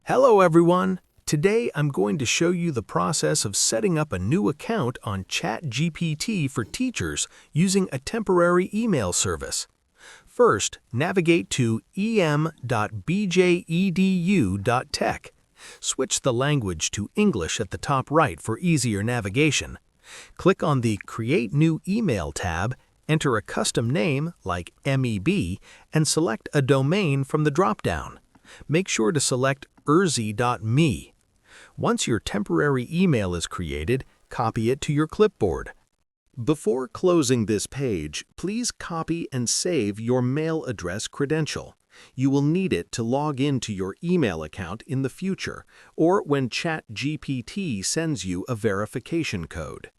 Hello everyone! Today I'm going to show you the process of setting up a new account on ChatGPT for teachers using a temporary email service. First, navigate to em.bjedu.tech. Switch the language to English at the top right for easier navigation. Click on the Create New Email tab, enter a custom name like MEB, and select a domain from the drop-down. Make sure to select urzi.me. Once your temporary email is created, copy it to your clipboard. Before closing this page, please copy and save your mail address credential. You will need it to log into your email account in the future, or when ChatGPT sends you a verification code.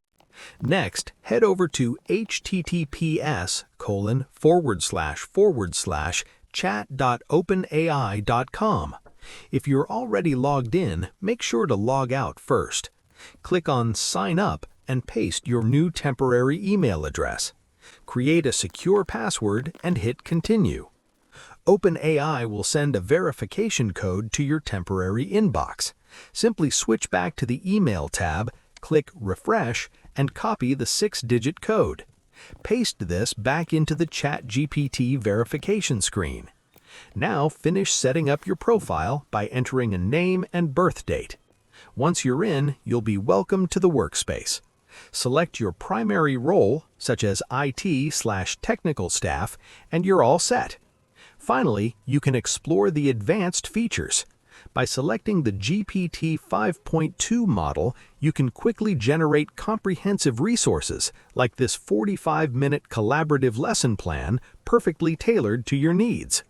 Next, head over to https://chat.openai.com. If you're already logged in, make sure to log out first. Click on Sign Up and paste your new temporary email address. Create a secure password and hit Continue. OpenAI will send a verification code to your temporary inbox. Simply switch back to the Email tab, click Refresh, and copy the 6-digit code. Paste this back into the ChatGPT verification screen. Now finish setting up your profile by entering a name and birth date. Once you're in, you'll be welcomed to the workspace. Select your primary role, such as IT/technical staff, and you're all set. Finally, you can explore the advanced features. By selecting the GPT 5.2 model, you can quickly generate comprehensive resources like this 45-minute collaborative lesson plan perfectly tailored to your needs.